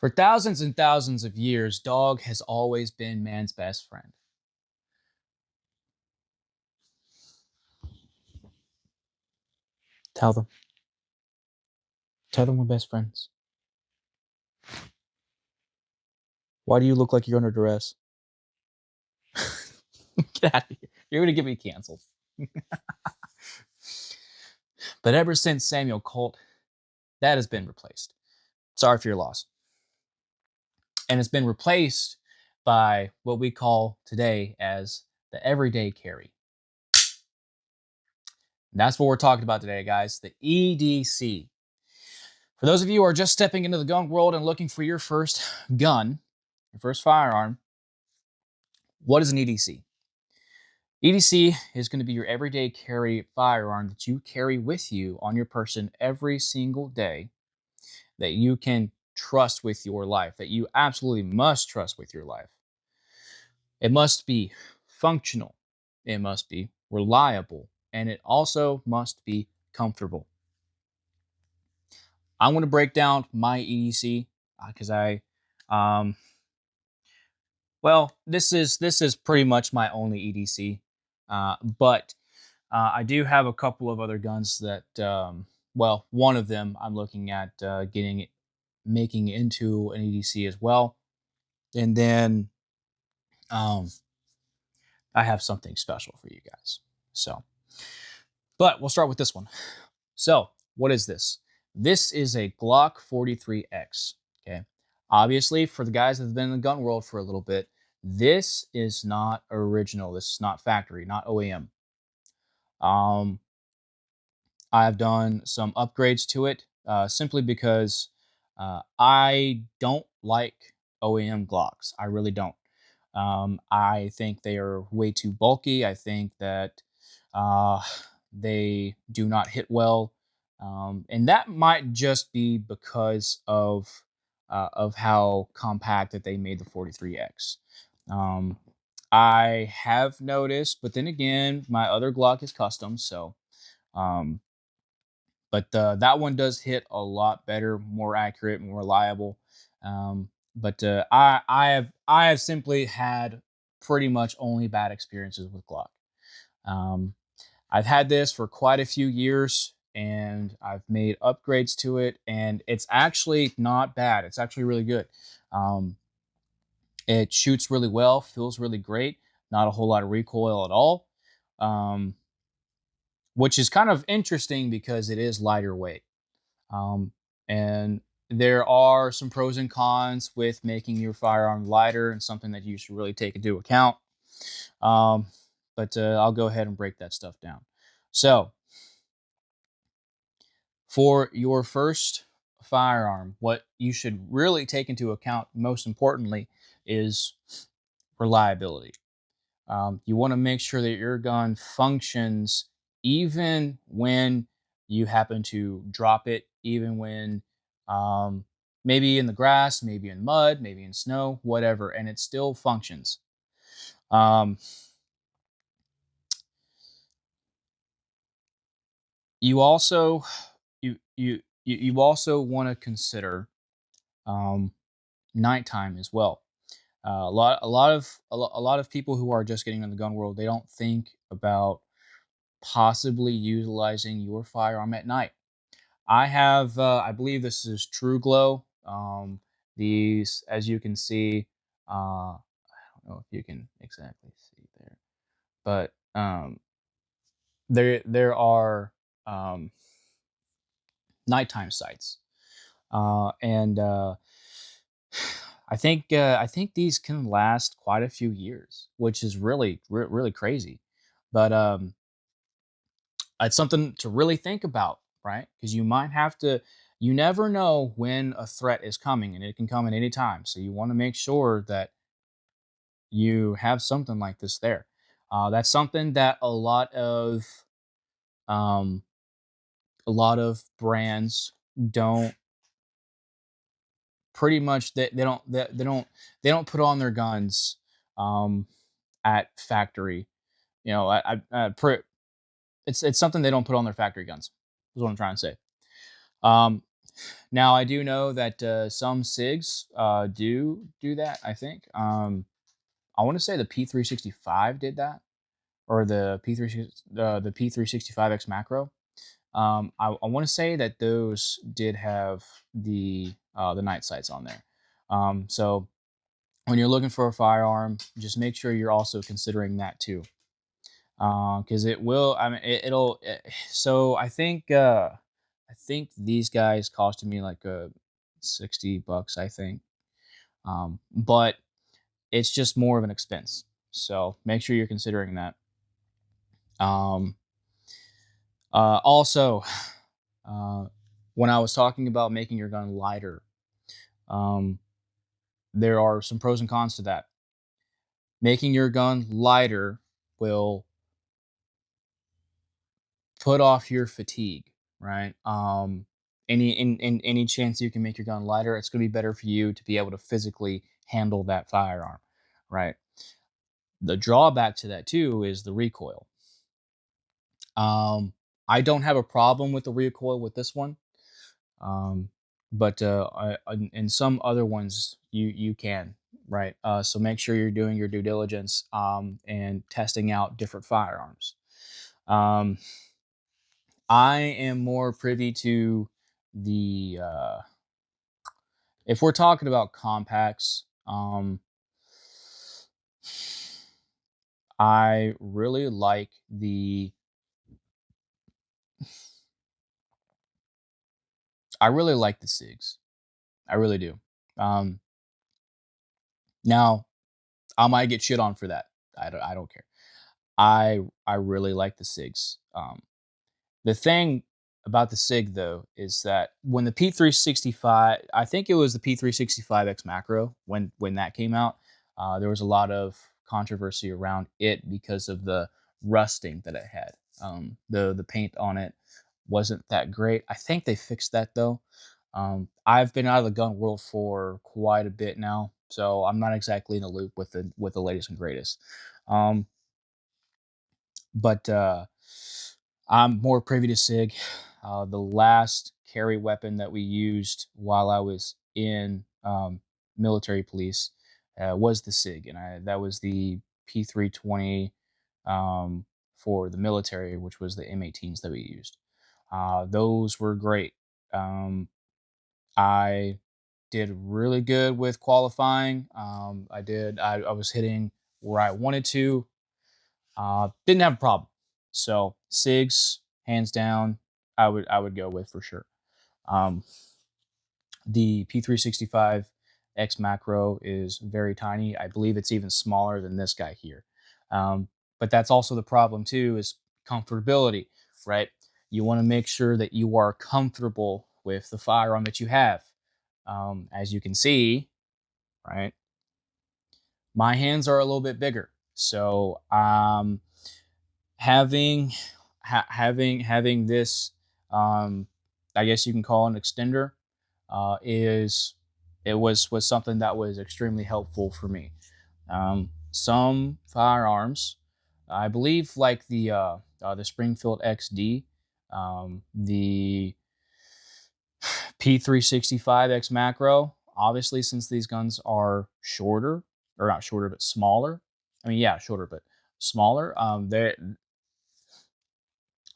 For thousands and thousands of years, dog has always been man's best friend. Tell them. Tell them we're best friends. Why do you look like you're under duress? Get out of here. You're going to get me canceled. But ever since Samuel Colt, that has been replaced. Sorry for your loss. And it's been replaced by what we call today as the everyday carry. That's what we're talking about today, guys. The EDC. For those of you who are just stepping into the gun world and looking for your first gun, your first firearm, what is an EDC? EDC is going to be your everyday carry firearm that you carry with you on your person every single day, that you can trust with your life, that you absolutely must trust with your life. It must be functional, it must be reliable, and it also must be comfortable. I'm going to break down my EDC because this is pretty much my only EDC, but I do have a couple of other guns that, one of them I'm looking at making into an EDC as well, and then I have something special for you guys. But we'll start with this one. So, what is this? This is a Glock 43X. Okay, obviously, for the guys that have been in the gun world for a little bit, this is not original. This is not factory, not OEM. I've done some upgrades to it simply because I don't like OEM Glocks. I really don't. I think they are way too bulky. I think that uh, they do not hit well, and that might just be because of how compact that they made the 43X. Um, I have noticed, but then again, my other Glock is custom, so um, that one does hit a lot better, more accurate, more reliable. I have simply had pretty much only bad experiences with Glock. Um, I've had this for quite a few years, and I've made upgrades to it, and it's actually not bad. It's actually really good. Um, it shoots really well, feels really great. Not a whole lot of recoil at all, um, which is kind of interesting because it is lighter weight. Um, and there are some pros and cons with making your firearm lighter, and something that you should really take into account. Um, but I'll go ahead and break that stuff down. So, for your first firearm, what you should really take into account, most importantly, is reliability. You want to make sure that your gun functions even when you happen to drop it, even when um, maybe in the grass, maybe in mud, maybe in snow, whatever, and it still functions. Um, you also you also want to consider um, nighttime as well. A lot of people who are just getting in the gun world, they don't think about possibly utilizing your firearm at night. I have, I believe this is True Glow. These, as you can see, I don't know if you can exactly see there, but there are um, nighttime sights, and I think these can last quite a few years, which is really crazy. But it's something to really think about, right? Because you might have to. You never know when a threat is coming, and it can come at any time. So you want to make sure that you have something like this there. That's something that um, a lot of brands don't pretty much they don't put on their guns um, at factory. You know, it's something they don't put on their factory guns. Is what I'm trying to say. Um, Now I do know that some SIGs do that. I think I want to say the P365 did that, or the P365X macro. I want to say that those did have the night sights on there. So when you're looking for a firearm, just make sure you're also considering that too, because it will. I mean, it'll. So I think these guys costed me like $60, I think. But it's just more of an expense. So make sure you're considering that. Um, Also, uh, when I was talking about making your gun lighter, um, there are some pros and cons to that. Making your gun lighter will put off your fatigue, right? In any chance you can make your gun lighter, it's going to be better for you to be able to physically handle that firearm, right? The drawback to that too is the recoil. Um, I don't have a problem with the recoil with this one, um, but in some other ones you can, right? So make sure you're doing your due diligence and testing out different firearms. Um, I am more privy to the if we're talking about compacts, I really like the SIGs. I really do. Um, Now I might get shit on for that. I don't care. I really like the SIGs. The thing about the SIG though is that when the P365, I think it was the P365X macro when that came out, there was a lot of controversy around it because of the rusting that it had. The paint on it wasn't that great. I think they fixed that though. I've been out of the gun world for quite a bit now, so I'm not exactly in the loop with the latest and greatest. Um, but I'm more privy to SIG. The last carry weapon that we used while I was in military police was the SIG, and that was the P320 for the military, which was the M18s that we used. Those were great. I did really good with qualifying. I was hitting where I wanted to. Didn't have a problem. So SIGs, hands down, I would go with for sure. Um, the P365 X macro is very tiny. I believe it's even smaller than this guy here. But that's also the problem too, is comfortability, right? You want to make sure that you are comfortable with the firearm that you have. As you can see, right, my hands are a little bit bigger. So having this, um, I guess you can call an extender, is it was something that was extremely helpful for me. Some firearms, I believe, like the Springfield XD, the P365X macro. Obviously, since these guns are shorter, or not shorter, but smaller. I mean, yeah, shorter, but smaller. They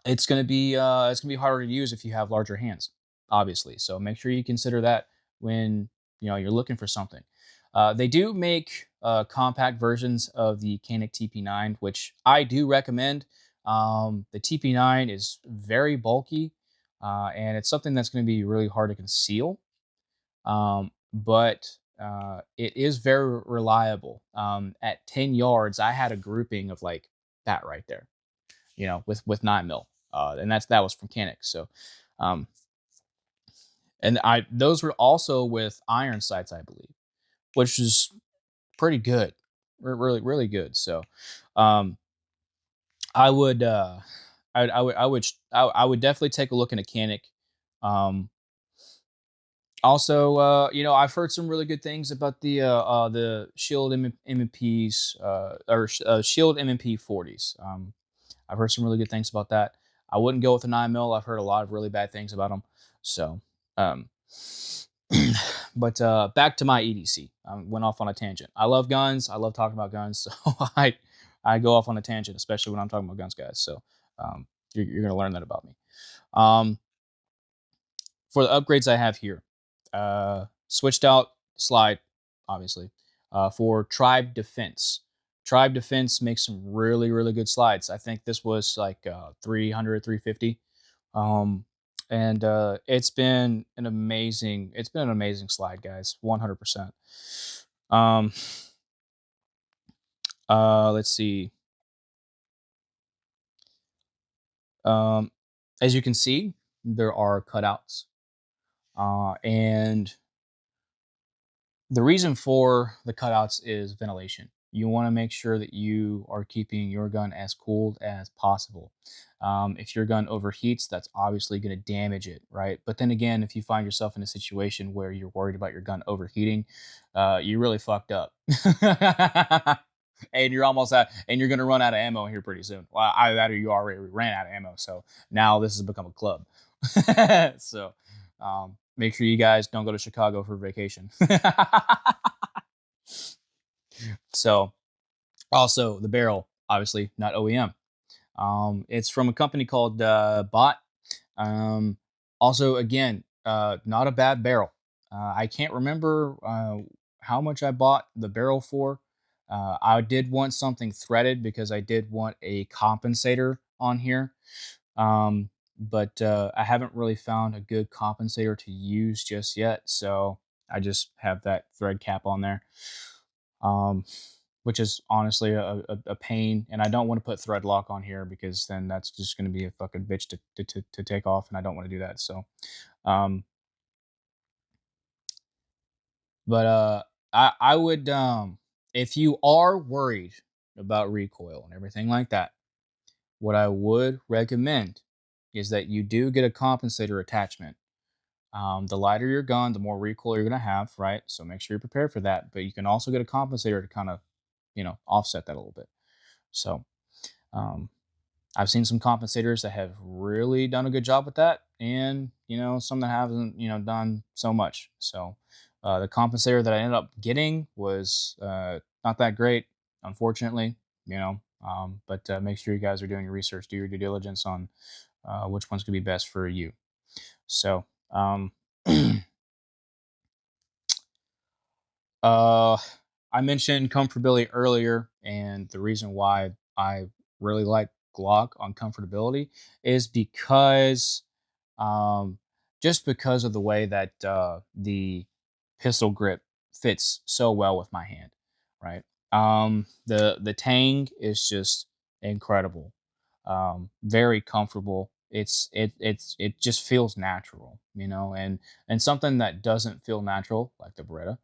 it's gonna be harder to use if you have larger hands, obviously. So make sure you consider that when you're looking for something. They do make compact versions of the Canik TP9, which I do recommend. The TP9 is very bulky, and it's something that's going to be really hard to conceal. But it is very reliable. At 10 yards, I had a grouping of like that right there, with 9 mil, and that was from Canik. So, um, and I those were also with iron sights, I believe, which is pretty good, really really good. So, um, I would I would definitely take a look at a Canik. Um, Also, I've heard some really good things about the Shield MMPs, Shield MMP 40s. I've heard some really good things about that. I wouldn't go with the 9 mil. I've heard a lot of really bad things about them. So, But back to my EDC. I went off on a tangent. I love guns. I love talking about guns. So I go off on a tangent, especially when I'm talking about guns, guys. So you're going to learn that about me. Um, for the upgrades I have here, switched out slide, obviously, for Tribe Defense. Tribe Defense makes some really, really good slides. I think this was like 300, 350. Um, and it's been an amazing slide, guys. 100%. Um, let's see. Um, as you can see, there are cutouts. And the reason for the cutouts is ventilation. You want to make sure that you are keeping your gun as cooled as possible. If your gun overheats, that's obviously going to damage it, right? But then again, if you find yourself in a situation where you're worried about your gun overheating, you really fucked up. And you're almost at, and you're going to run out of ammo here pretty soon. Well, either that or you already ran out of ammo. So now this has become a club. So make sure you guys don't go to Chicago for vacation. So, also the barrel, obviously not OEM. It's from a company called Bot. Um, Also, again, not a bad barrel. I can't remember how much I bought the barrel for. I did want something threaded because I did want a compensator on here. But I haven't really found a good compensator to use just yet. So I just have that thread cap on there. Um, which is honestly a pain. And I don't want to put thread lock on here because then that's just going to be a fucking bitch to take off. And I don't want to do that. So, um, but I would, if you are worried about recoil and everything like that, what I would recommend is that you do get a compensator attachment. The lighter your gun, the more recoil you're going to have, right? So make sure you're prepared for that. But you can also get a compensator to kind of, offset that a little bit. So, um, I've seen some compensators that have really done a good job with that, and some that haven't, done so much. So, the compensator that I ended up getting was not that great, unfortunately. But make sure you guys are doing your research, do your due diligence on which one's gonna be best for you. So, uh, I mentioned comfortability earlier, and the reason why I really like Glock on comfortability is because, um, just because of the way that the pistol grip fits so well with my hand, right? The Tang is just incredible, very comfortable. It just feels natural, and something that doesn't feel natural like the Beretta.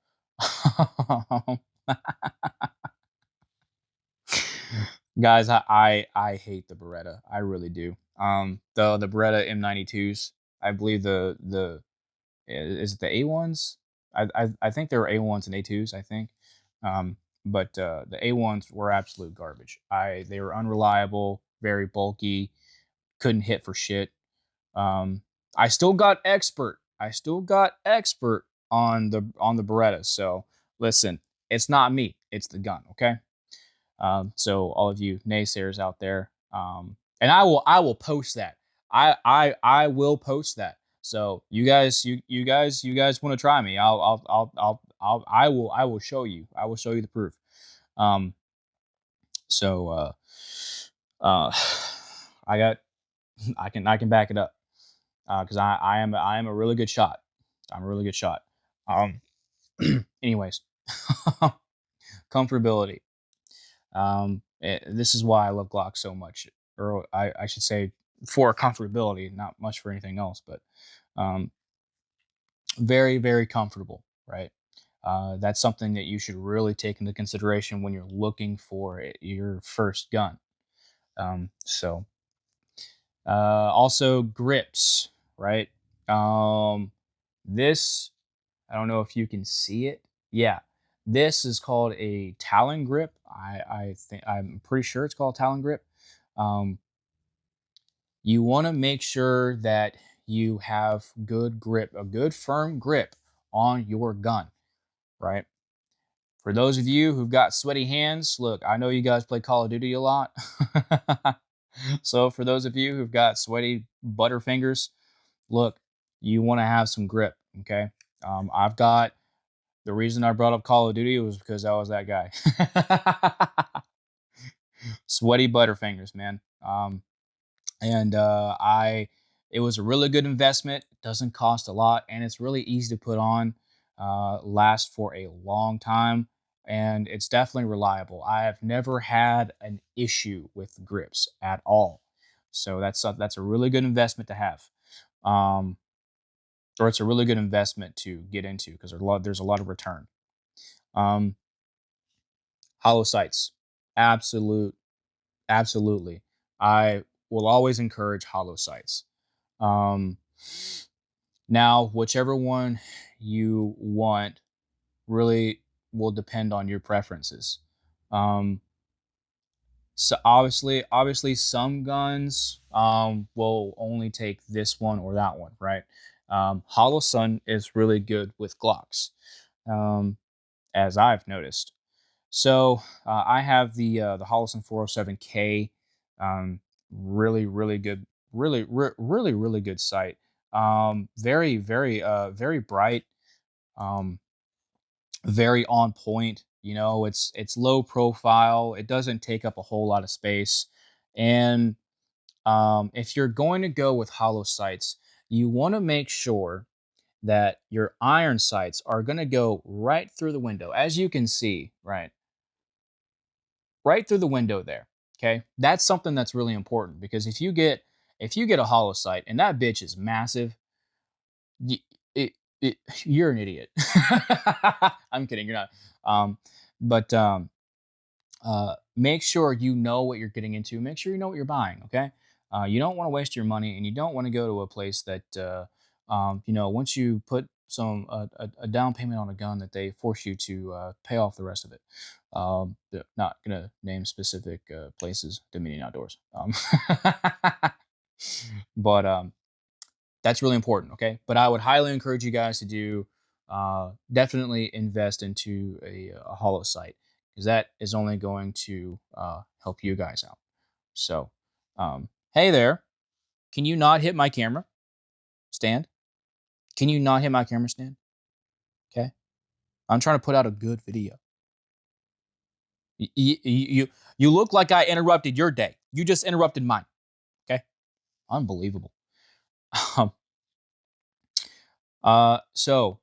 Guys, I hate the Beretta. I really do. The Beretta M92s. I believe the is it the A1s? I think there were A1s and A2s. I think, but the A1s were absolute garbage. They were unreliable, very bulky, couldn't hit for shit. Um, I still got expert. I still got expert on the Beretta. So listen, it's not me. It's the gun. Okay. So all of you naysayers out there, and I will post that. I will post that. So you guys want to try me? I will show you. I will show you the proof. Um, so uh, I got I can back it up because I am a really good shot. I'm a really good shot. Um, anyways, comfortability. This is why I love Glock so much, or I should say, for comfortability, not much for anything else, but um, very, very comfortable, right? That's something that you should really take into consideration when you're looking for your first gun. So, also grips, right? Um, this I don't know if you can see it. Yeah, this is called a Talon grip. I think I'm pretty sure it's called Talon grip. Um, you want to make sure that you have good grip, a good firm grip on your gun, right? For those of you who've got sweaty hands, look, I know you guys play Call of Duty a lot. So for those of you who've got sweaty butter fingers, look, you want to have some grip, okay? I've got the reason I brought up Call of Duty was because I was that guy. Sweaty butterfingers, man. And I it was a really good investment. It doesn't cost a lot, and it's really easy to put on. Lasts for a long time, and it's definitely reliable. I have never had an issue with grips at all, so that's a really good investment to have, um, or it's a really good investment to get into because there's a lot of return. Um, Hollow sights, absolute absolutely. I will always encourage hollow sights. Um, Now, whichever one you want really will depend on your preferences. Um, so obviously, some guns will only take this one or that one, right? Hollow Sun is really good with Glocks, um, as I've noticed. So I have the Holosun 407K, really good, really good sight. Very bright, um, very on point. You know, it's low profile. It doesn't take up a whole lot of space, and if you're going to go with hollow sights, you want to make sure that your iron sights are going to go right through the window, as you can see, right through the window there. Okay, that's something that's really important because if you get a hollow sight and that bitch is massive, y- it, you're an idiot. I'm kidding, you're not. Um, but make sure you know what you're getting into. Make sure you know what you're buying. Okay, you don't want to waste your money, and you don't want to go to a place that once you put a down payment on a gun that they force you to pay off the rest of it. Not gonna name specific places. Dominion Outdoors. But that's really important. Okay, but I would highly encourage you guys to do definitely invest into a hollow sight because that is only going to help you guys out. So, hey there, can you not hit my camera stand? Can you not hit my camera stand? Okay, I'm trying to put out a good video. You look like I interrupted your day. You just interrupted mine. Okay, unbelievable. Um, so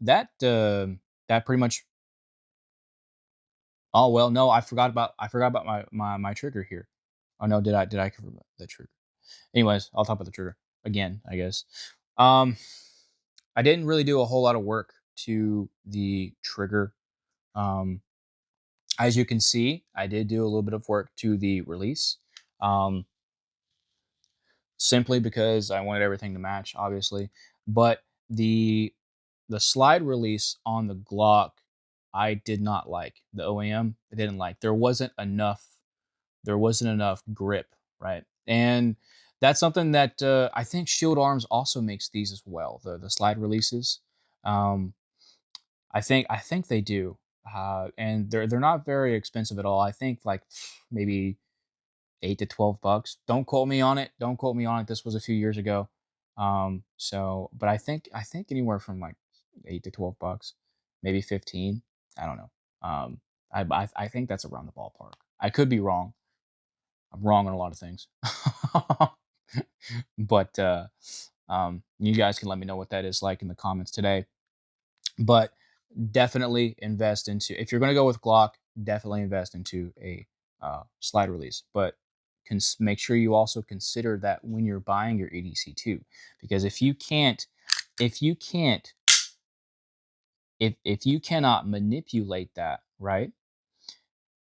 that pretty much. Oh well, no, I forgot about my trigger here. Oh no, did I cover the trigger? Anyways, I'll talk about the trigger again, I guess. Um, I didn't really do a whole lot of work to the trigger. Um, as you can see, I did do a little bit of work to the release. Um, Simply because I wanted everything to match, obviously. But the slide release on the Glock, I did not like. The OEM, I didn't like. There wasn't enough grip, right? And that's something that I think Shield Arms also makes these as well. The slide releases, um, I think they do, and they're not very expensive at all. I think like maybe $8 to $12. Don't quote me on it. Don't quote me on it. This was a few years ago. But I think anywhere from like $8 to $12, maybe 15. I don't know. I think that's around the ballpark. I could be wrong. I'm wrong on a lot of things. But you guys can let me know what that is like in the comments today. But definitely invest into, if you're going to go with Glock, definitely invest into a slide release. But make sure you also consider that when you're buying your EDC too, because if you can't, if you cannot manipulate that, right,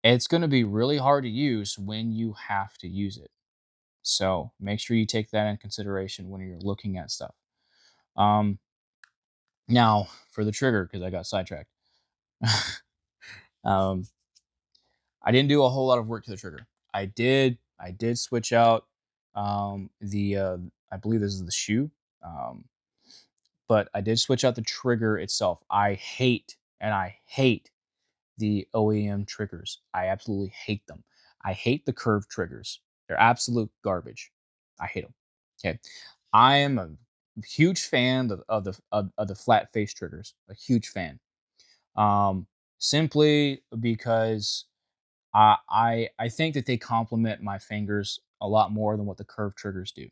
it's going to be really hard to use when you have to use it. So make sure you take that in consideration when you're looking at stuff. Um, Now for the trigger, because I got sidetracked. um, I didn't do a whole lot of work to the trigger. I did switch out the I believe this is the shoe. Um, but I did switch out the trigger itself. I hate the OEM triggers. I absolutely hate them. I hate the curved triggers. They're absolute garbage. I hate them. Okay. I am a huge fan of the flat face triggers. A huge fan. Um, Simply because I think that they complement my fingers a lot more than what the curved triggers do.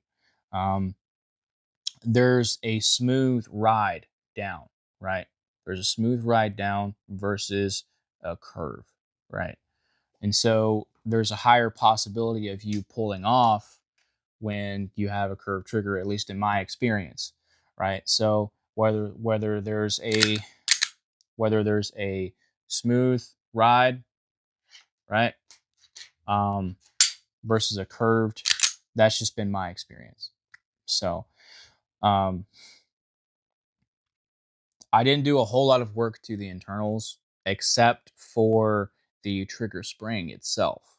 Um, there's a smooth ride down, right? There's a smooth ride down versus a curve, right? And so there's a higher possibility of you pulling off when you have a curved trigger, at least in my experience, right? So whether there's a smooth ride, right, um, versus a curved, that's just been my experience. So um, I didn't do a whole lot of work to the internals except for the trigger spring itself.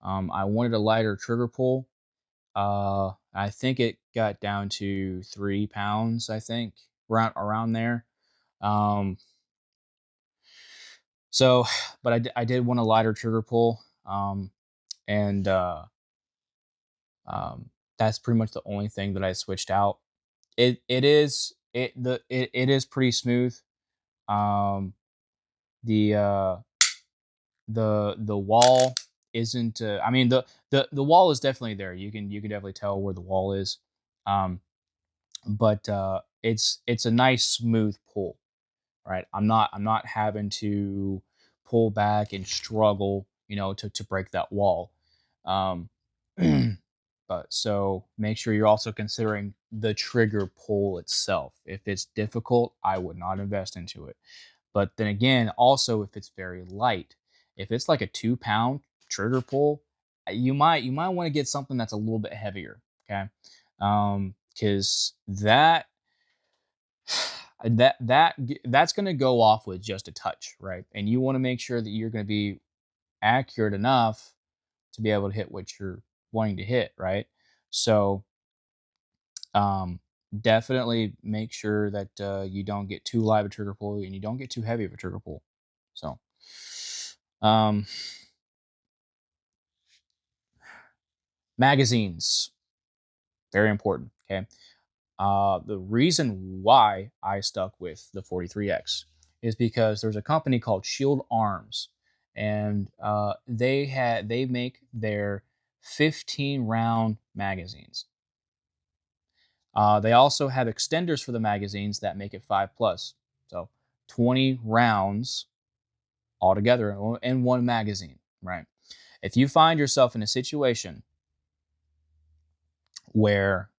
I wanted a lighter trigger pull. I think it got down to 3 pounds. I think around there. Um, so, but I did want a lighter trigger pull, and um, that's pretty much the only thing that I switched out. It is pretty smooth. Um, the the wall isn't. I mean the wall is definitely there. You can definitely tell where the wall is. Um, but it's a nice smooth pull, right? I'm not having to pull back and struggle, to break that wall. Um, but so make sure you're also considering the trigger pull itself. If it's difficult, I would not invest into it. But then again, also if it's very light, if it's like a 2 pound trigger pull, you might want to get something that's a little bit heavier. Okay, because that's going to go off with just a touch, right? And you want to make sure that you're going to be accurate enough to be able to hit what you're wanting to hit, right? So um, definitely make sure that you don't get too live a trigger pull and you don't get too heavy of a trigger pull. So, um, magazines, very important. Okay. The reason why I stuck with the 43X is because there's a company called Shield Arms, and they make their 15 round magazines. They also have extenders for the magazines that make it 5 plus, so 20 rounds altogether in one magazine. Right. If you find yourself in a situation where,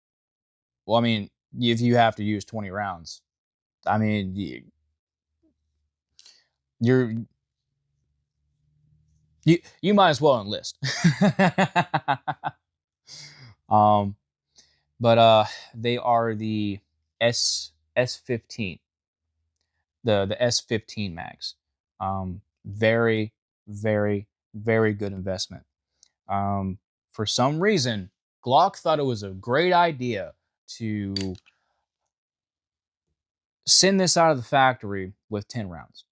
well, I mean, if you have to use 20 rounds, I mean, you're you might as well enlist. um, but they are the S15, the S15 mags. Very, very, very good investment. Um, for some reason, Glock thought it was a great idea to send this out of the factory with 10 rounds.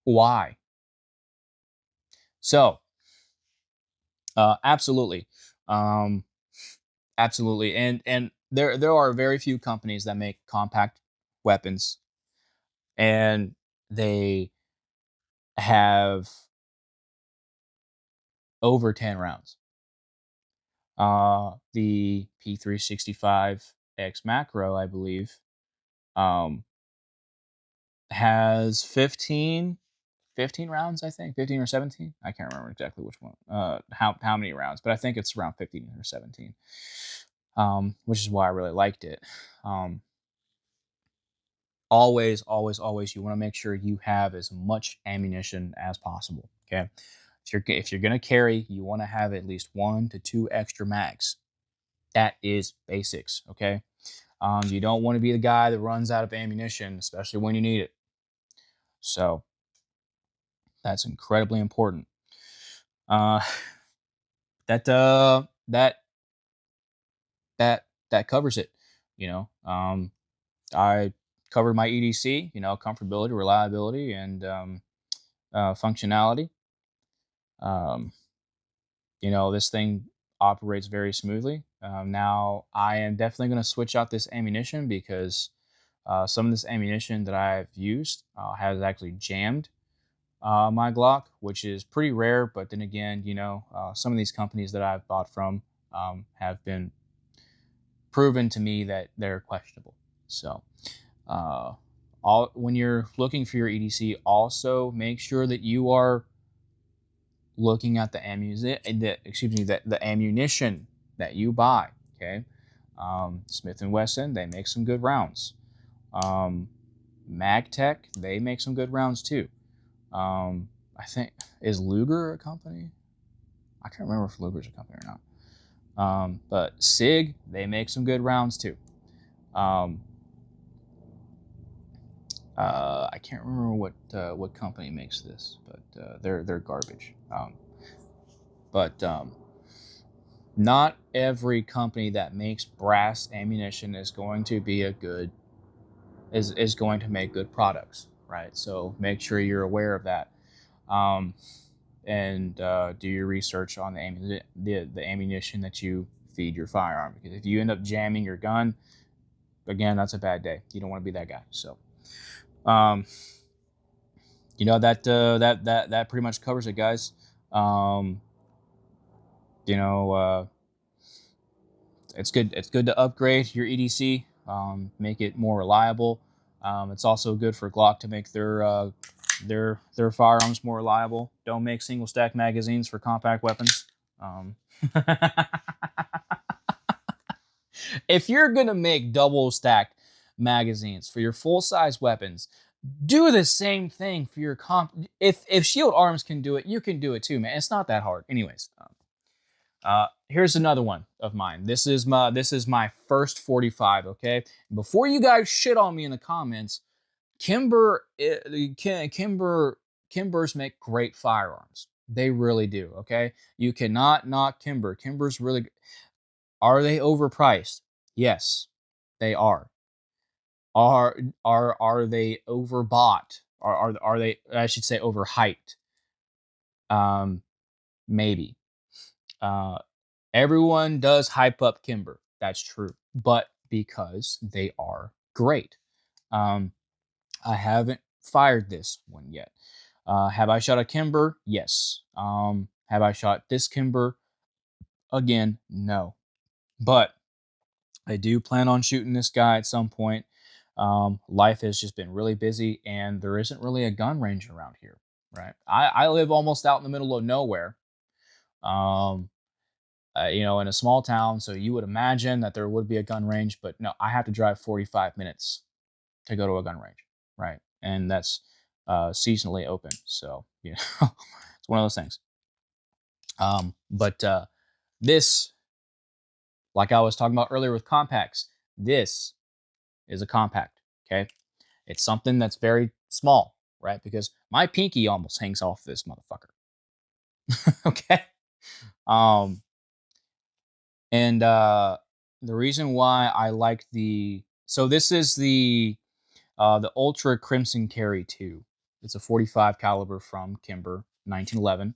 Why? So, absolutely. Um, Absolutely. And there are very few companies that make compact weapons, and they have over 10 rounds. The P365X Macro, I believe, um, has 15 rounds, I think, 15 or 17. I can't remember exactly which one, how many rounds, but I think it's around 15 or 17, which is why I really liked it. Um, Always, always, always, you want to make sure you have as much ammunition as possible. Okay, if you're gonna carry, you want to have at least 1 to 2 extra mags. That is basics. Okay, you don't want to be the guy that runs out of ammunition, especially when you need it. So that's incredibly important. Uh, that that covers it. You know, I covered my EDC. You know, comfortability, reliability, and functionality. Um, you know, this thing operates very smoothly. Now, I am definitely going to switch out this ammunition because some of this ammunition that I've used has actually jammed my Glock, which is pretty rare. But then again, you know, some of these companies that I've bought from have been proven to me that they're questionable. So, uh, all when you're looking for your EDC, also make sure that you are looking at the ammunition, the ammunition that you buy. Okay, Smith and Wesson, they make some good rounds. Um, MagTech, they make some good rounds too. I think, is Luger a company? I can't remember if Luger's a company or not. But Sig, they make some good rounds too. Um, I can't remember what company makes this, but they're garbage. But not every company that makes brass ammunition is going to be a good is going to make good products, right? So make sure you're aware of that, um, and do your research on the ammunition that you feed your firearm. Because if you end up jamming your gun, again, that's a bad day. You don't want to be that guy. So, um, you know that pretty much covers it, guys. Um, you know, it's good. It's good to upgrade your EDC, make it more reliable. It's also good for Glock to make their firearms more reliable. Don't make single stack magazines for compact weapons. Um, if you're gonna make double stacked magazines for your full size weapons, do the same thing for your comp. If Shield Arms can do it, you can do it too, man. It's not that hard. Anyways, here's another one of mine. This is my first 45. Okay, before you guys shit on me in the comments, Kimber, Kimbers make great firearms. They really do. Okay, you cannot knock Kimber. Kimber's really. Are they overpriced? Yes, they are. Are they overbought? Are they? I should say overhyped. Um, maybe. Uh, Everyone does hype up Kimber. That's true, but because they are great. Um, I haven't fired this one yet. Have I shot a Kimber? Yes. Have I shot this Kimber? Again, no. But I do plan on shooting this guy at some point. Life has just been really busy, and there isn't really a gun range around here, right? I live almost out in the middle of nowhere. Um, you know, in a small town, so you would imagine that there would be a gun range, but no, I have to drive 45 minutes to go to a gun range, right? And that's seasonally open, so you know, it's one of those things. But this, like I was talking about earlier with compacts, this is a compact. Okay, it's something that's very small, right? Because my pinky almost hangs off this motherfucker. Okay, um, and the reason why I like this is the Ultra Crimson Carry 2. It's a 45 caliber from Kimber, 1911.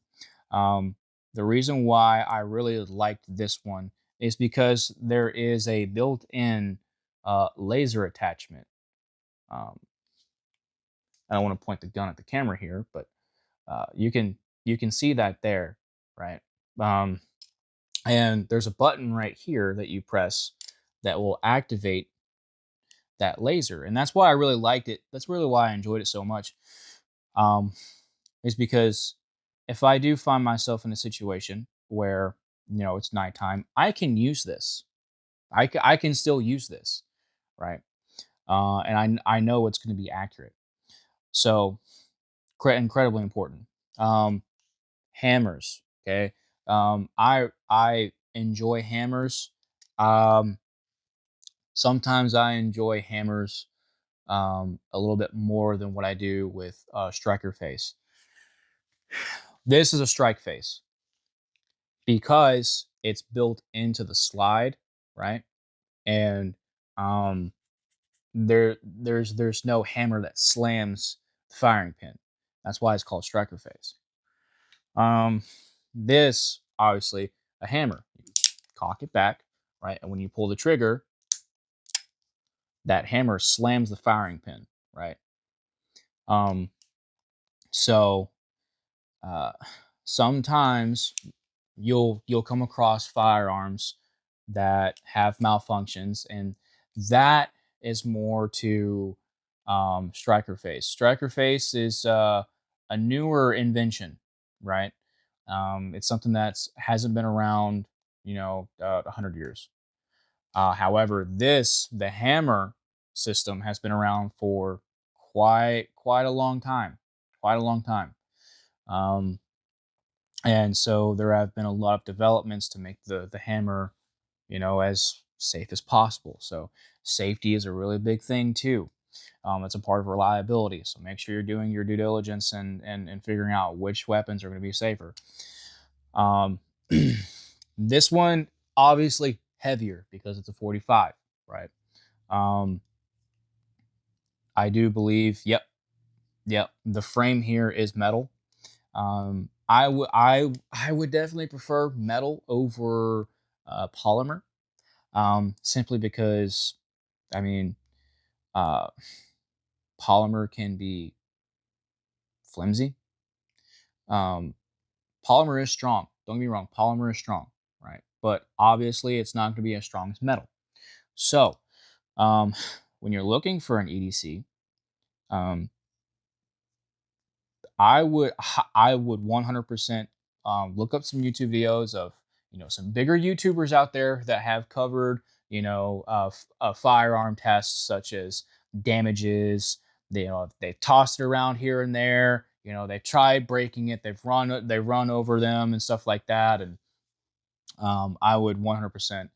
Um, the reason why I really liked this one is because there is a built-in laser attachment. Um, I don't want to point the gun at the camera here, but you can see that there, right? Um, and there's a button right here that you press that will activate that laser, and that's why I really liked it. That's really why I enjoyed it so much. Um, is because if I do find myself in a situation where it's nighttime, I can use this. I can still use this, right? And I know it's going to be accurate. So incredibly important. Hammers, okay. I enjoy hammers. Um, Sometimes I enjoy hammers a little bit more than what I do with striker face. This is a strike face. because it's built into the slide, right? And um, there's no hammer that slams the firing pin. That's why it's called striker face. Um, this obviously a hammer. You cock it back, right? And when you pull the trigger, that hammer slams the firing pin, right? Um, so uh, sometimes you'll come across firearms that have malfunctions, and that is more to striker face. Striker face is a newer invention, right? It's something that's hasn't been around, 100 years. However, the hammer system has been around for quite a long time, quite a long time. Um, and so there have been a lot of developments to make the hammer, as safe as possible. So safety is a really big thing too. It's a part of reliability. So make sure you're doing your due diligence and figuring out which weapons are going to be safer. Um, this one obviously heavier because it's a 45, right? Um, I do believe, yep. The frame here is metal. I would definitely prefer metal over polymer, simply because, I mean, uh, polymer can be flimsy. Um, Polymer is strong. Don't get me wrong, polymer is strong, right? But obviously, it's not going to be as strong as metal. So, um, when you're looking for an EDC, um, I would 100% look up some YouTube videos of some bigger YouTubers out there that have covered firearm tests such as damages. They've tossed it around here and there. They've tried breaking it. They've run over them and stuff like that. And I would 100%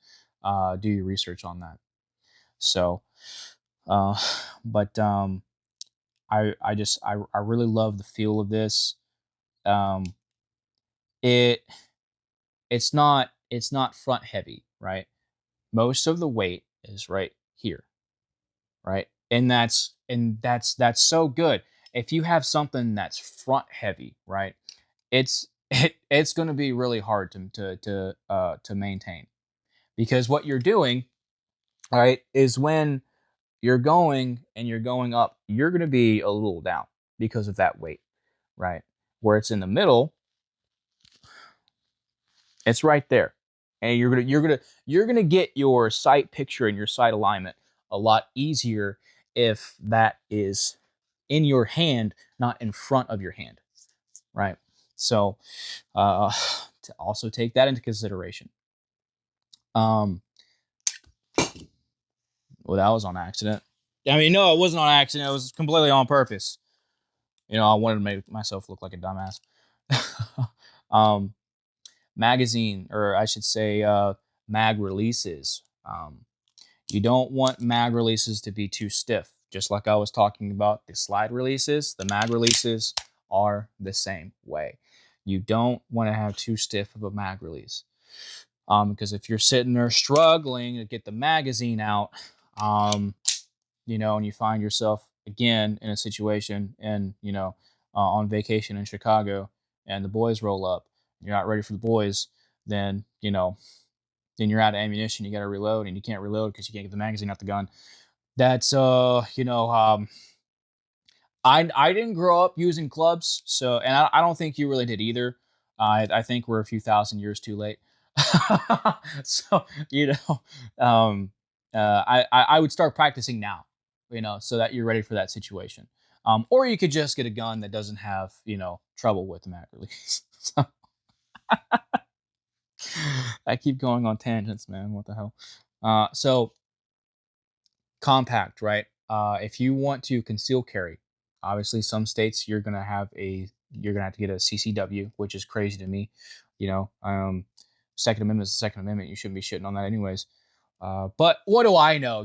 do your research on that. So, uh, but I really love the feel of this. Um, it it's not front heavy, right? Most of the weight is right here, right? And that's so good. If you have something that's front heavy, right? It's going to be really hard to maintain, because what you're doing, all right, is when you're going up, you're going to be a little down because of that weight, right? Where it's in the middle, it's right there. And you're gonna get your sight picture and your sight alignment a lot easier if that is in your hand, not in front of your hand, right? So uh, to also take that into consideration. Um, well, that was on accident. I mean, no, it wasn't on accident. It was completely on purpose. I wanted to make myself look like a dumbass. um, Magazine, or I should say, mag releases. You don't want mag releases to be too stiff. Just like I was talking about the slide releases, the mag releases are the same way. You don't want to have too stiff of a mag release. Because if you're sitting there struggling to get the magazine out, um, and you find yourself again in a situation and, on vacation in Chicago, and the boys roll up, you're not ready for the boys, then, then you're out of ammunition, you got to reload, and you can't reload because you can't get the magazine out the gun. That's I didn't grow up using clubs, so, and I don't think you really did either. I think we're a few thousand years too late. So, I would start practicing now, so that you're ready for that situation. Or you could just get a gun that doesn't have trouble with the mag release. So, I keep going on tangents, man. What the hell? So compact, right? If you want to conceal carry, obviously some states you're gonna have to get a CCW, which is crazy to me. Second Amendment is the Second Amendment. You shouldn't be shitting on that anyways. But what do I know?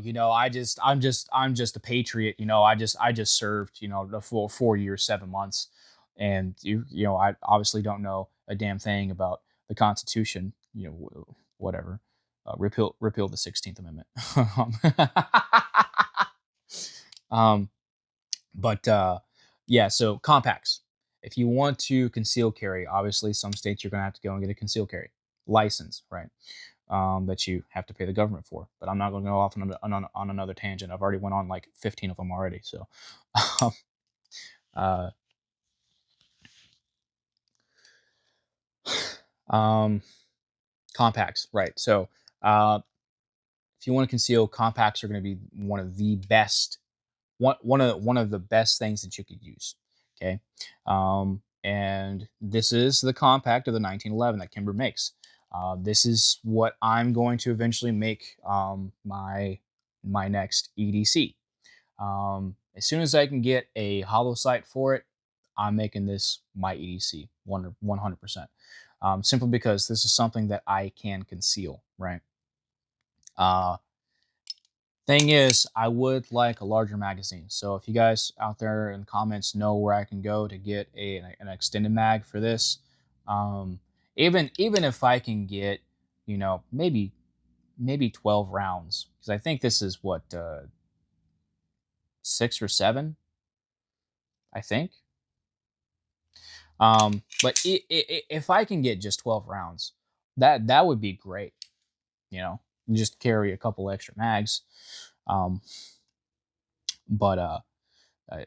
I'm just a patriot. I just served, the full 4 years, 7 months, and I obviously don't know a damn thing about the Constitution, you know, whatever, repeal the 16th Amendment. um, but yeah, so compacts. If you want to conceal carry, obviously some states you're going to have to go and get a conceal carry license, right? That you have to pay the government for. But I'm not going to go off on another tangent. I've already went on like 15 of them already. So, uh, um, compacts, right? So, if you want to conceal, compacts are going to be one of the best, one of the best things that you could use. Okay, and this is the compact of the 1911 that Kimber makes. This is what I'm going to eventually make my next EDC. As soon as I can get a hollow sight for it, I'm making this my EDC 100%. Simply because this is something that I can conceal, right? Uh, Thing is, I would like a larger magazine. So if you guys out there in the comments know where I can go to get an extended mag for this, um, even if I can get, you know, maybe 12 rounds, because I think this is what 6 or 7, I think. But if I can get just 12 rounds, that would be great. You know, just carry a couple extra mags. Um, but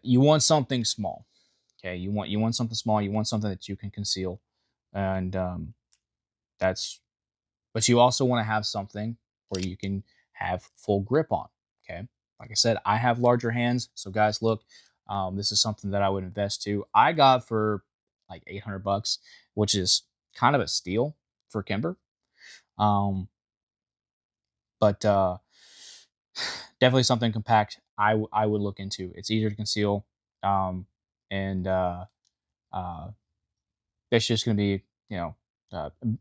you want something small. Okay, you want something small. You want something that you can conceal, and that's. But you also want to have something where you can have full grip on. Okay, like I said, I have larger hands, so guys, look, this is something that I would invest to. I got for like $800, which is kind of a steal for Kimber. Um, but definitely something compact. I would look into. It's easier to conceal, and uh, it's just going to be, you know,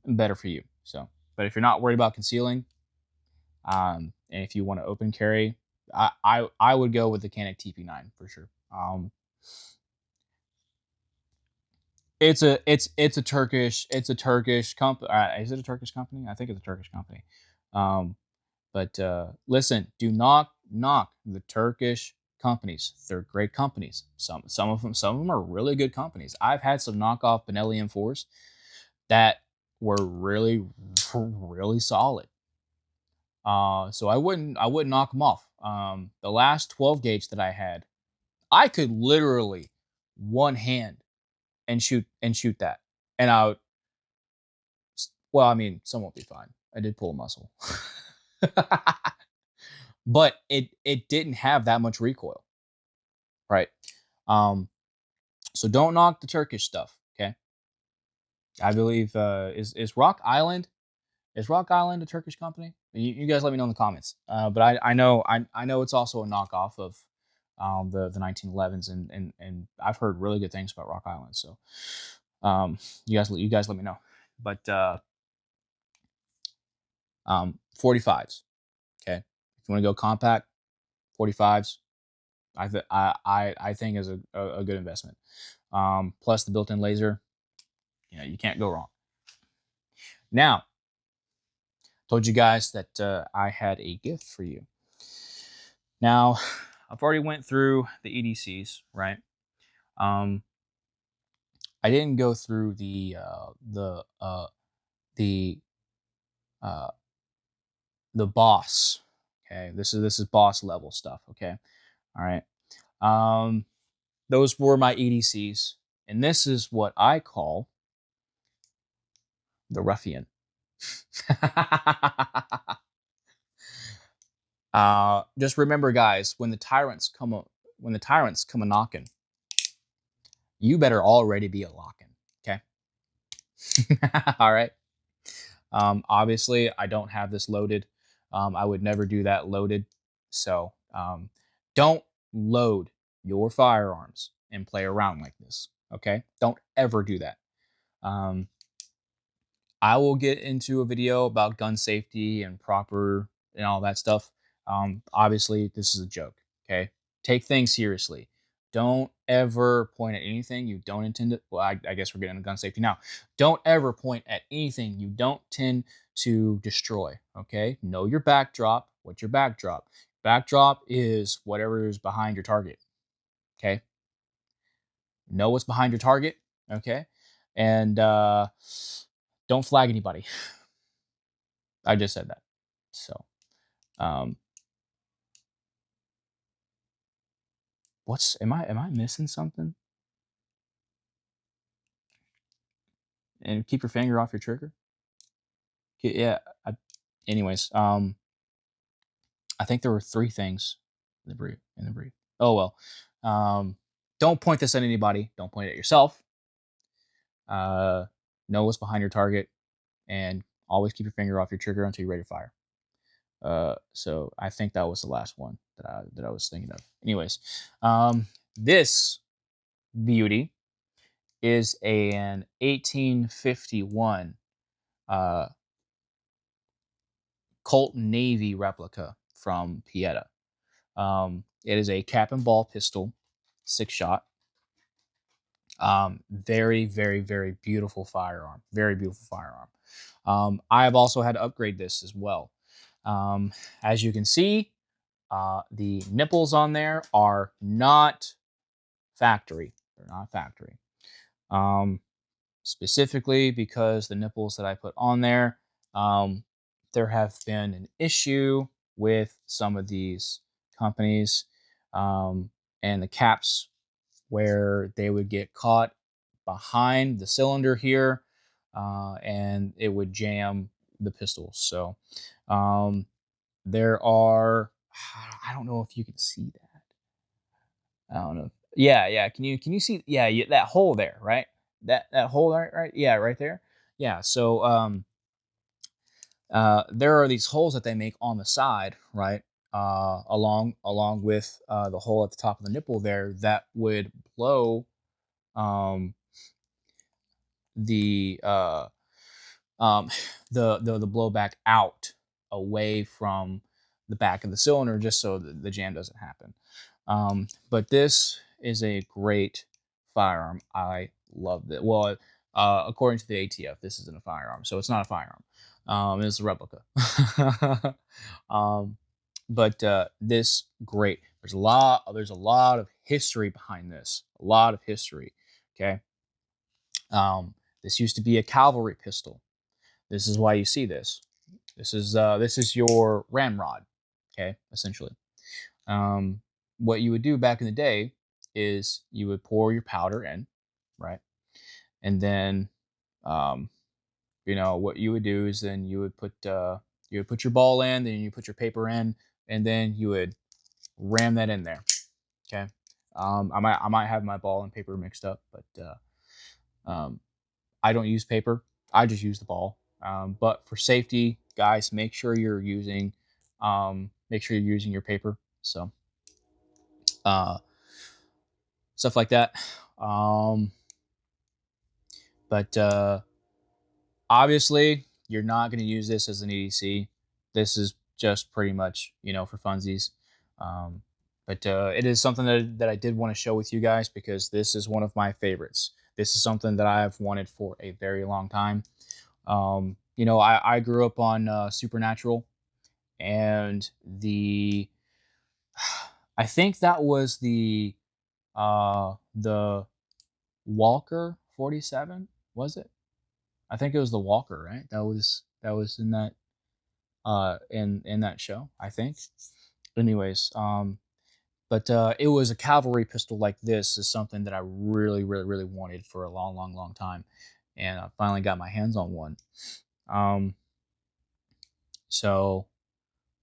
better for you. So, but if you're not worried about concealing, and if you want to open carry, I would go with the Canik TP9 for sure. It's a Turkish company. Is it a Turkish company? I think it's a Turkish company. Um, but listen, do not knock the Turkish companies. They're great companies. Some of them are really good companies. I've had some knockoff Benelli M4s that were really really solid. So I wouldn't knock them off. The last 12 gauge that I had, I could literally one hand and shoot that, and I would, well, I mean, some won't be fine. I did pull a muscle, but it didn't have that much recoil, right? Um, so don't knock the Turkish stuff. Okay, I believe is Rock Island. Is Rock Island a Turkish company? You guys let me know in the comments. But I know it's also a knockoff of the 1911s, and I've heard really good things about Rock Island. So you guys let me know. But 45s. Okay, if you want to go compact, 45s. I think is a good investment. Plus the built-in laser, you know, you can't go wrong. Now, told you guys that I had a gift for you. Now, I've already went through the EDCs, right? Um, I didn't go through the uh, the boss. Okay, this is boss level stuff. Okay, all right. Um, those were my EDCs, and this is what I call the ruffian. Just remember, guys, when the tyrants come a knocking, you better already be a locking. Okay. All right. Obviously, I don't have this loaded. I would never do that loaded. So don't load your firearms and play around like this. Okay. Don't ever do that. Um, I will get into a video about gun safety and proper and all that stuff. Obviously, this is a joke. Okay. Take things seriously. don't ever point at anything you don't intend to. Well, I guess we're getting into gun safety now. Don't ever point at anything you don't tend to destroy. Okay, know your backdrop. What's your backdrop? Backdrop is whatever is behind your target. Okay, know what's behind your target. Okay, and don't flag anybody. I just said that. So, um, what's am I missing something? And keep your finger off your trigger. Yeah. Anyways, I think there were three things in the brief. Oh well. Don't point this at anybody. Don't point it at yourself. Uh, know what's behind your target, and always keep your finger off your trigger until you're ready to fire. So I think that was the last one that I was thinking of. Anyways, this beauty is an 1851 uh, Colt Navy replica from Pieta. It is a cap and ball pistol, 6-shot. Very, very, very beautiful firearm. Very beautiful firearm. I have also had to upgrade this as well. As you can see, the nipples on there are not factory. They're not factory. Specifically because the nipples that I put on there, there have been an issue with some of these companies, and the caps where they would get caught behind the cylinder here, and it would jam the pistols. So there are, I don't know if you can see that. I don't know. Yeah, yeah. Can you see? Yeah, that hole there, right? That hole right? Yeah, right there. Yeah. So there are these holes that they make on the side, right? Along with the hole at the top of the nipple there that would blow um, the um, the blowback out away from the back of the cylinder, just so the jam doesn't happen. But this is a great firearm. I love it. Well, according to the ATF, this isn't a firearm, so it's not a firearm. It's a replica. um, but this great. There's a lot of history behind this. A lot of history. Okay. This used to be a cavalry pistol. This is why you see this. This is your ramrod. Okay, essentially. What you would do back in the day is you would pour your powder in, right? And then, um, what you would do is then you would put your ball in, then you put your paper in, and then you would ram that in there. Okay. I might have my ball and paper mixed up, but um, I don't use paper. I just use the ball. But for safety, guys, make sure you're using your paper. So uh, stuff like that. Um, but obviously, you're not going to use this as an EDC. This is just pretty much for funsies. Um, but it is something that I did want to show with you guys because this is one of my favorites. This is something that I've wanted for a very long time. I grew up on Supernatural, and I think that was the Walker 47, was it? I think it was the Walker, right? That was in that show, I think. Anyways, but it was a cavalry pistol like this is something that I really, really, really wanted for a long, long, long time, and I finally got my hands on one. Um, so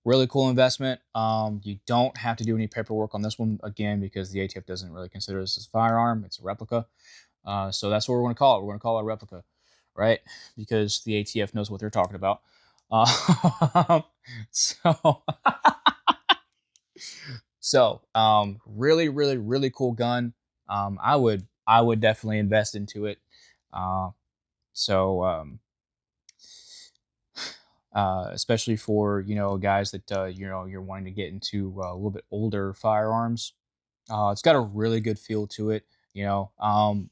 really cool investment. You don't have to do any paperwork on this one again because the ATF doesn't really consider this as a firearm. It's a replica. So that's what we're going to call it. We're going to call it a replica, right? Because the ATF knows what they're talking about. So, really, really, really cool gun. I would definitely invest into it. Uh, so, especially for guys that you're wanting to get into a little bit older firearms. It's got a really good feel to it. You know,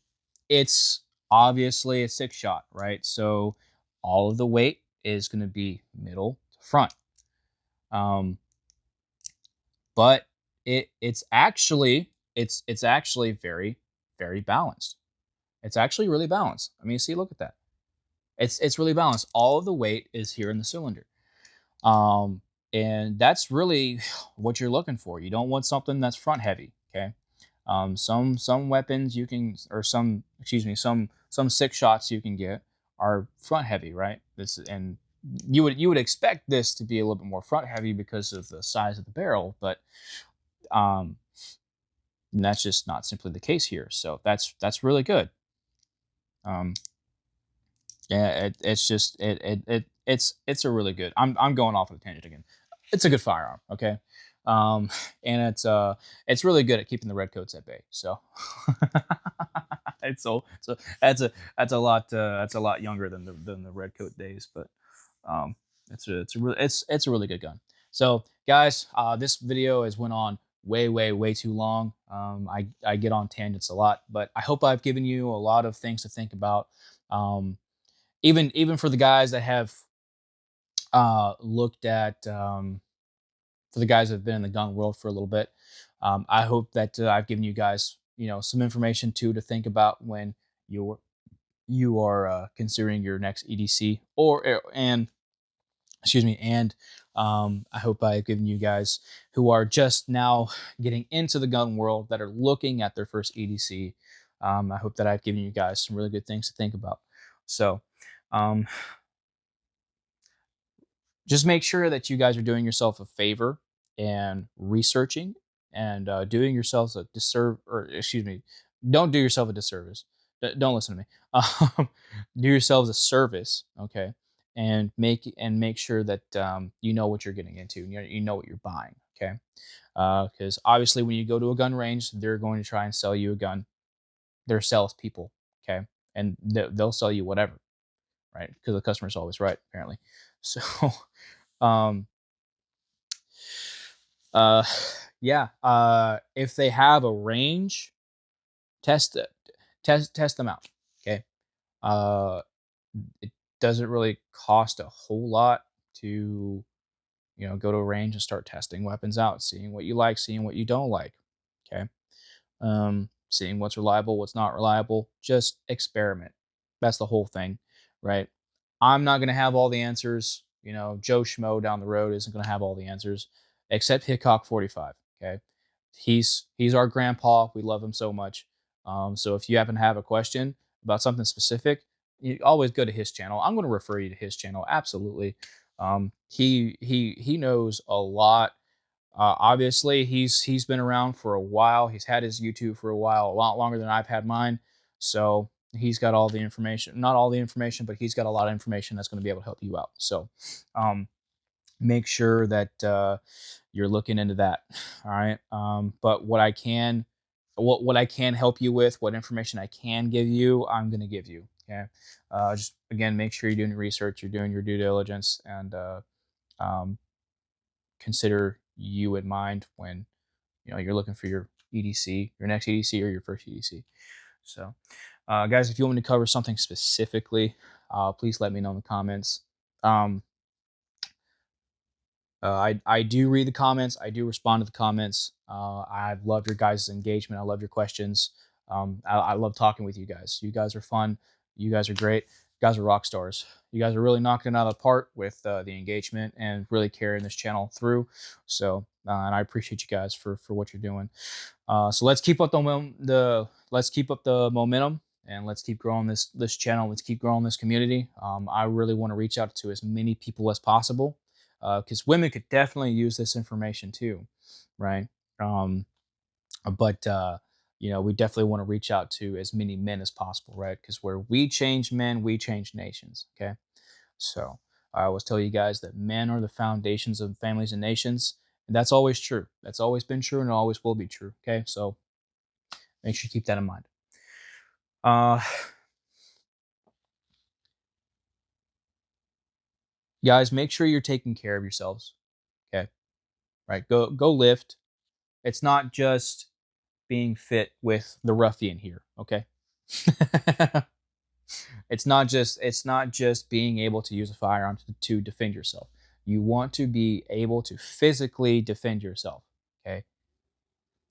it's obviously a six shot, right? So all of the weight is going to be middle to front. Um, but it's actually very balanced. It's actually really balanced. I mean, see, look at that. It's really balanced. All of the weight is here in the cylinder. Um, and that's really what you're looking for. You don't want something that's front heavy. Okay. Some weapons you can, or some, excuse me, some six shots you can get are front heavy, right? This, and you would expect this to be a little bit more front heavy because of the size of the barrel, but um, that's just not simply the case here. So that's really good. Um, yeah, it's just it's a really good. I'm going off of a tangent again. It's a good firearm, okay, and it's really good at keeping the redcoats at bay. So it's so that's a lot younger than the redcoat days, but um, it's a really good gun. So guys, this video has went on way too long. I get on tangents a lot, but I hope I've given you a lot of things to think about. Um, even for the guys that have looked at for the guys that have been in the gun world for a little bit, I hope that I've given you guys some information too to think about when you're you are considering your next EDC or and excuse me and I hope I've given you guys who are just now getting into the gun world that are looking at their first EDC. I hope that I've given you guys some really good things to think about. So um, just make sure that you guys are doing yourself a favor and researching and doing yourselves a disservice, or excuse me, don't do yourself a disservice. Don't listen to me. Do yourselves a service, okay, and make sure that you know what you're getting into. And you know what you're buying, okay? Because obviously, when you go to a gun range, they're going to try and sell you a gun. They're salespeople, okay, and they'll sell you whatever, right? Because the customer's always right, apparently. So. Um, Uh, yeah. If they have a range, test it. Test them out. Okay. Uh, it doesn't really cost a whole lot to go to a range and start testing weapons out, seeing what you like, seeing what you don't like. Okay. Seeing what's reliable, what's not reliable. Just experiment. That's the whole thing, right? I'm not going to have all the answers. Joe Schmo down the road isn't going to have all the answers, except Hickok 45. Okay, he's our grandpa. We love him so much. So if you happen to have a question about something specific, you always go to his channel. I'm going to refer you to his channel. Absolutely. He knows a lot. Obviously, he's been around for a while. He's had his YouTube for a while, a lot longer than I've had mine. So he's got all the information, not all the information, but he's got a lot of information that's going to be able to help you out. So um, make sure that you're looking into that. All right. But what I can help you with, what information I can give you, I'm going to give you. Okay. Just again, make sure you're doing your research, you're doing your due diligence, and um, consider you in mind when you're looking for your EDC, your next EDC, or your first EDC. So, guys, if you want me to cover something specifically, please let me know in the comments. Um, I do read the comments. I do respond to the comments. I love your guys' engagement. I love your questions. I love talking with you guys. You guys are fun. You guys are great. You guys are rock stars. You guys are really knocking it out of the park with the engagement and really carrying this channel through. So, and I appreciate you guys for what you're doing. So let's keep up let's keep up the momentum and let's keep growing this channel. Let's keep growing this community. I really want to reach out to as many people as possible because women could definitely use this information too, right? Um, but we definitely want to reach out to as many men as possible, right? Because where we change men, we change nations. Okay, so I always tell you guys that men are the foundations of families and nations, and that's always true. That's always been true, and it always will be true. Okay, so make sure you keep that in mind. Uh, guys, make sure you're taking care of yourselves. Okay, right? Go lift. It's not just being fit with the ruffian here, okay? It's not just being able to use a firearm to defend yourself. You want to be able to physically defend yourself, okay?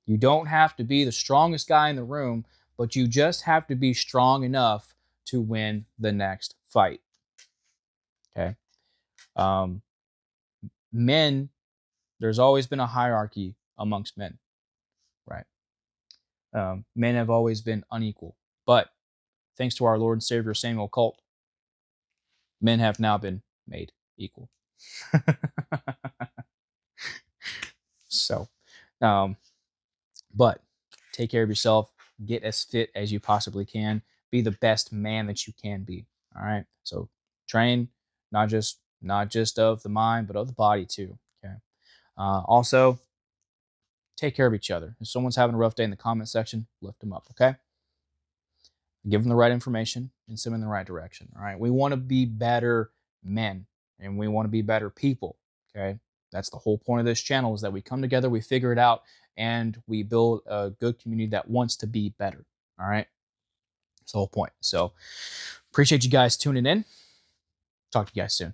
You don't have to be the strongest guy in the room, but you just have to be strong enough to win the next fight, okay? Um, Men, there's always been a hierarchy amongst men, right? Men have always been unequal, but thanks to our Lord and Savior Samuel Colt, men have now been made equal. So, um, but take care of yourself, get as fit as you possibly can, be the best man that you can be. All right. So train, not just of the mind, but of the body too. Okay. Also, take care of each other. If someone's having a rough day in the comment section, lift them up. Okay. Give them the right information and send them in the right direction. All right. We want to be better men and we want to be better people. Okay. That's the whole point of this channel is that we come together, we figure it out, and we build a good community that wants to be better. All right. That's the whole point. So appreciate you guys tuning in. Talk to you guys soon.